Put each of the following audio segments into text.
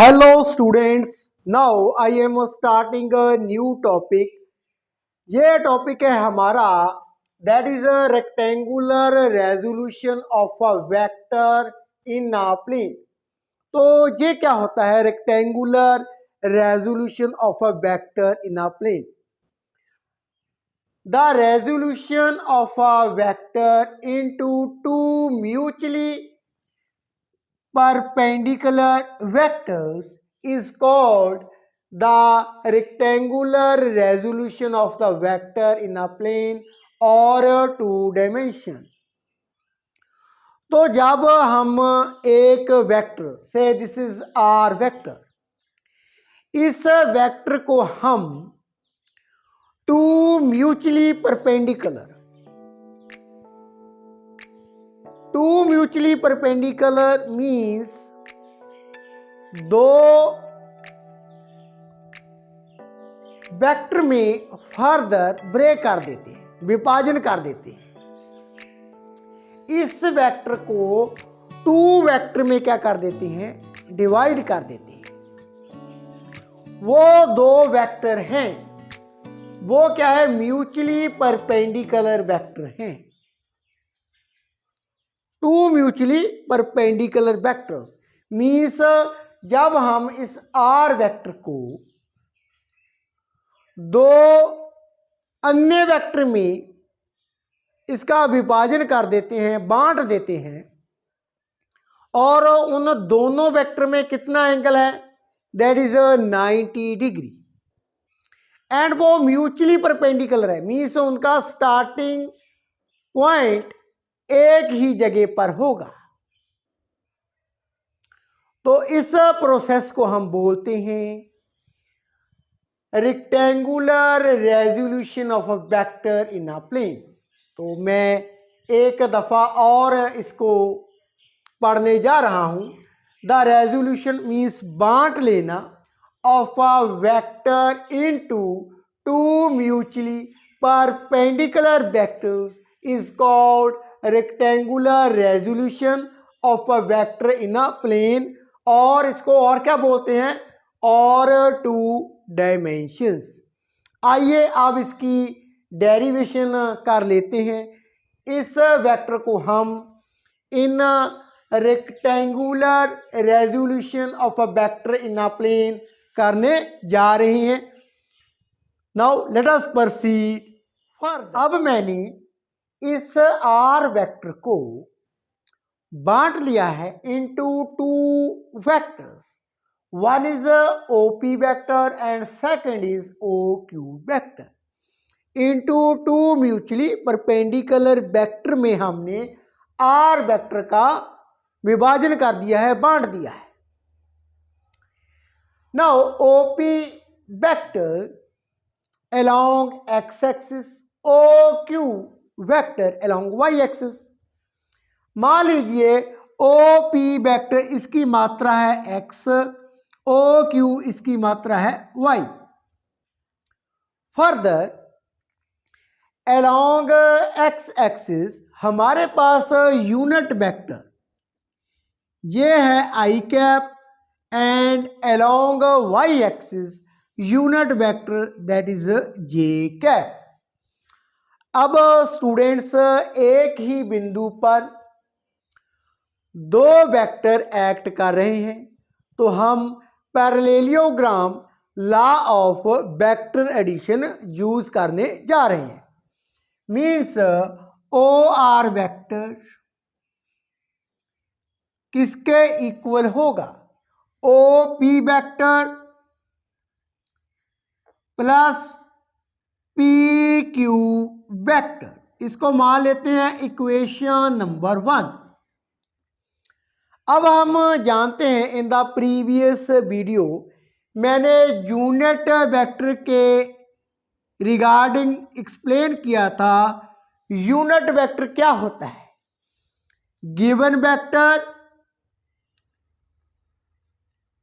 Hello students, now I am starting a new topic. ये topic है हमारा that is a rectangular resolution of a vector in a plane. तो ये क्या होता है rectangular resolution of a vector in a plane? The resolution of a vector into two mutually perpendicular vectors is called the rectangular resolution of the vector in a plane or two dimension। तो जब हम एक vector से this is R vector, इस vector को हम to mutually perpendicular means दो vector में फर्दर ब्रेक कर देते हैं, विभाजन कर देते हैं। इस वेक्टर को टू वेक्टर में क्या कर देते हैं, डिवाइड कर देते हैं। वो दो वेक्टर हैं, वो क्या है, म्यूचुअली परपेंडिकुलर वेक्टर हैं। To mutually perpendicular vectors means जब हम इस आर वेक्टर को दो अन्य वेक्टर में इसका विभाजन कर देते हैं, बांट देते हैं, और उन दोनों वेक्टर में कितना एंगल है, दैट इज 90 डिग्री, एंड वो म्यूचुअली परपेंडिकुलर है मीन्स उनका स्टार्टिंग पॉइंट एक ही जगह पर होगा। तो इस प्रोसेस को हम बोलते हैं rectangular resolution of a vector in a plane. तो मैं एक दफा और इसको पढ़ने जा रहा हूं। द रेजोल्यूशन मीन्स बांट लेना of a vector into two mutually perpendicular vectors is called rectangular resolution of a vector in a plane, और इसको और क्या बोलते हैं, और टू डायमेंशंस। आइए अब इसकी डेरिवेशन कर लेते हैं। इस वेक्टर को हम in rectangular resolution of a vector in a plane करने जा रहे हैं। Now let us proceed further. अब मैंने इस आर वेक्टर को बांट लिया है into two vectors. One is OP vector and second is O Q vector. Into two mutually perpendicular vector में हमने आर वेक्टर का विभाजन कर दिया है, बांट दिया है। Now OP vector along x axis, O Q vector along y axis. मान लीजिए ओ पी वेक्टर इसकी मात्रा है x, ओ क्यू इसकी मात्रा है y। Further along x axis हमारे पास यूनिट वेक्टर ये है i cap, and along y axis unit vector that is j cap. अब स्टूडेंट्स एक ही बिंदु पर दो वेक्टर एक्ट कर रहे हैं, तो हम parallelogram law of vector addition use करने जा रहे हैं। मीन्स ओ आर वेक्टर किसके इक्वल होगा, O P vector plus P Q vector. इसको मान लेते हैं इक्वेशन नंबर 1। अब हम जानते हैं इन द प्रीवियस वीडियो मैंने यूनिट वेक्टर के रिगार्डिंग एक्सप्लेन किया था। यूनिट वेक्टर क्या होता है, given vector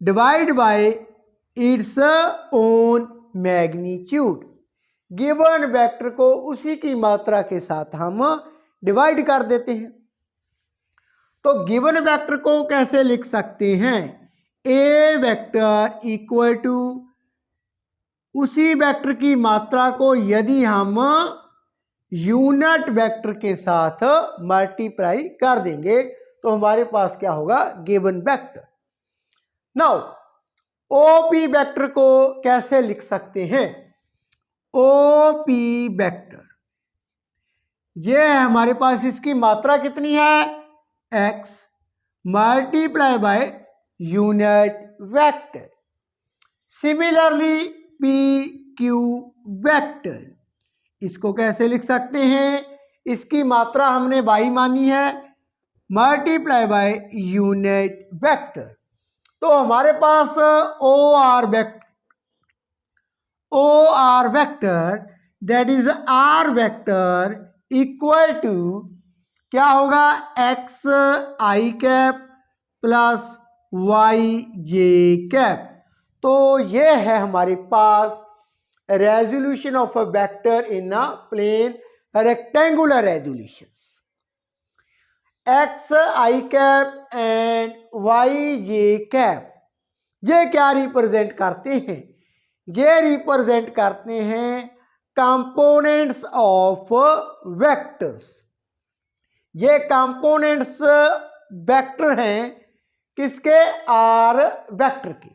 divide by its own magnitude. Given vector को उसी की मात्रा के साथ हम डिवाइड कर देते हैं। तो गिवन वेक्टर को कैसे लिख सकते हैं, ए वेक्टर इक्वल टू उसी वेक्टर की मात्रा को यदि हम यूनिट वेक्टर के साथ मल्टीप्लाई कर देंगे तो हमारे पास क्या होगा, given vector. Now OP vector को कैसे लिख सकते हैं? ओपी वेक्टर ये है हमारे पास, इसकी मात्रा कितनी है, x multiply by unit vector. Similarly P Q vector, इसको कैसे लिख सकते हैं? इसकी मात्रा हमने y मानी है, मल्टीप्लाई बाय यूनिट वेक्टर। तो हमारे पास O R vector that is R vector equal to क्या होगा, X I cap plus Y J cap. तो ये है हमारे पास resolution of a vector in a plane rectangular resolutions. X I cap and Y J cap ये क्या represent करते हैं? ये रिप्रेजेंट करते हैं कंपोनेंट्स ऑफ वेक्टर्स। ये कंपोनेंट्स वेक्टर हैं किसके, आर वेक्टर के।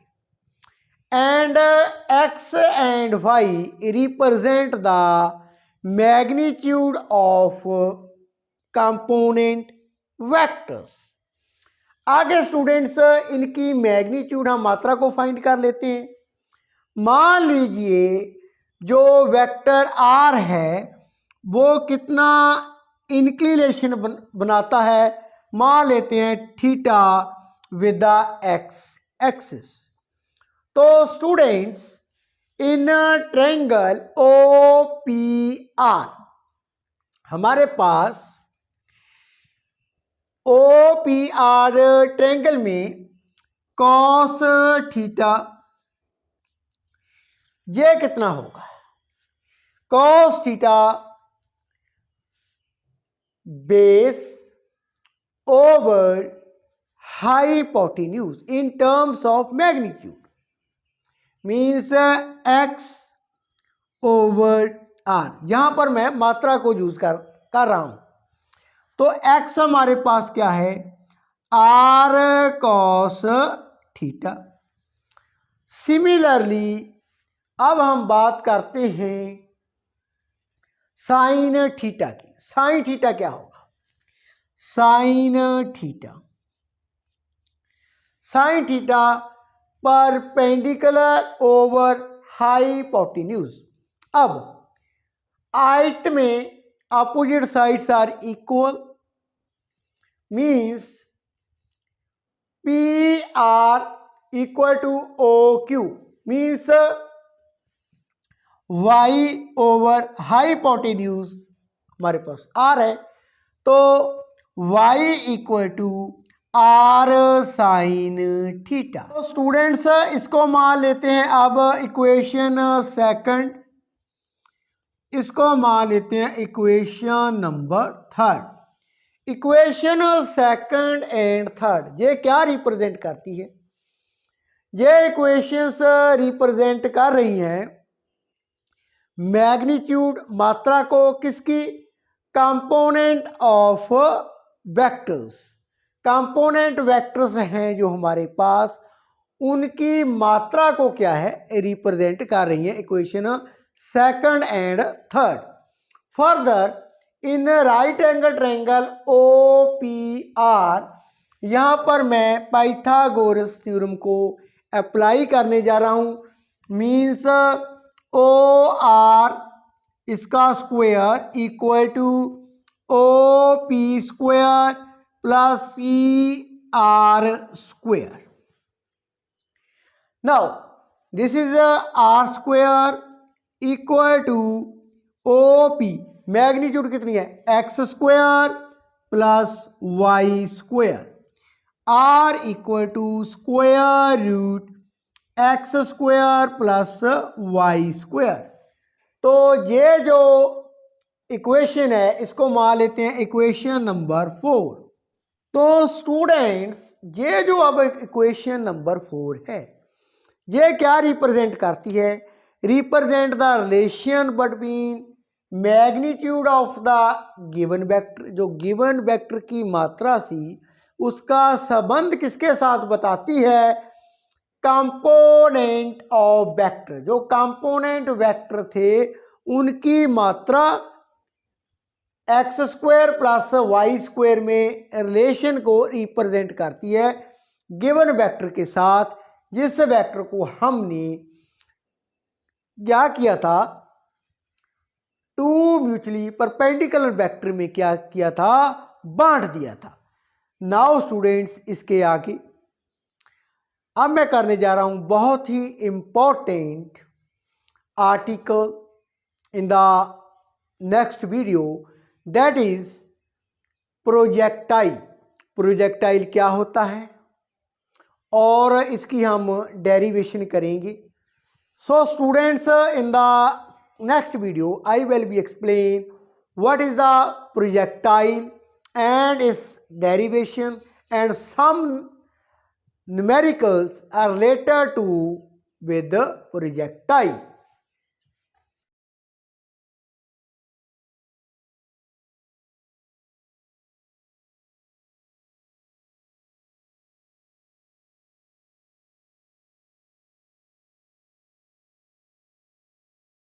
And X and Y represent the magnitude of component vectors. आगे स्टूडेंट्स इनकी मैग्नीट्यूड हम मात्रा को फाइंड कर लेते हैं। मान लीजिए जो वेक्टर आर है वो कितना इंक्लिनेशन बनाता है, मान लेते हैं theta with the X axis. तो students in triangle O P R हमारे पास ओ पी आर ट्रायंगल में कॉस थीटा ये कितना होगा, cos theta base over hypotenuse in terms of magnitude means X over R. यहां पर मैं मात्रा को यूज कर रहा हूं। तो x हमारे पास क्या है, आर कॉस थीटा। सिमिलरली अब हम बात करते हैं साइन थीटा की। साइन थीटा क्या होगा, sine theta, sine theta perpendicular over hypotenuse. अब आयत में opposite sides are equal means P R equal to O Q means Y over hypotenuse हमारे पास आर है, तो Y equal to R sine theta. तो स्टूडेंट्स इसको मान लेते हैं अब इक्वेशन सेकंड, इसको मान लेते हैं equation number third. Equation second and third ये क्या रिप्रेजेंट करती है, ये इक्वेशंस रिप्रेजेंट कर रही हैं मैग्नीट्यूड मात्रा को किसकी, component of vectors. Component vectors हैं जो हमारे पास, उनकी मात्रा को क्या है रिप्रेजेंट कर रही है equation second and third. Further in right angle triangle O P R यहाँ पर मैं पाइथागोरस थ्योरम को अप्लाई करने जा रहा हूँ। मीन्स ओ आर इसका square equal to O P square plus C R square. Now this is R square equal to O P, magnitude कितनी है, X square plus Y square. R equal to square root X square plus Y square. तो ये जो equation है इसको मान लेते हैं इक्वेशन नंबर 4। तो स्टूडेंट्स ये जो अब इक्वेशन नंबर 4 है, ये क्या रिप्रेजेंट करती है? Represent the relation between magnitude of the given vector, जो गिवन वेक्टर की मात्रा थी उसका संबंध किसके साथ बताती है? कंपोनेंट ऑफ वेक्टर, जो कंपोनेंट वेक्टर थे उनकी मात्रा X square plus Y square में रिलेशन को रिप्रेजेंट करती है गिवन वेक्टर के साथ, जिस वेक्टर को हमने क्या किया था? टू म्यूचुअली परपेंडिकुलर वेक्टर में क्या किया था? बांट दिया था। नाउ स्टूडेंट्स, इसके आगे अब मैं करने जा रहा हूं बहुत ही important article in the next video, that is projectile. Projectile क्या होता है और इसकी हम डेरिवेशन करेंगे। So students, in the next video I will be explain what is the projectile and its derivation and some numericals are related to with the projectile.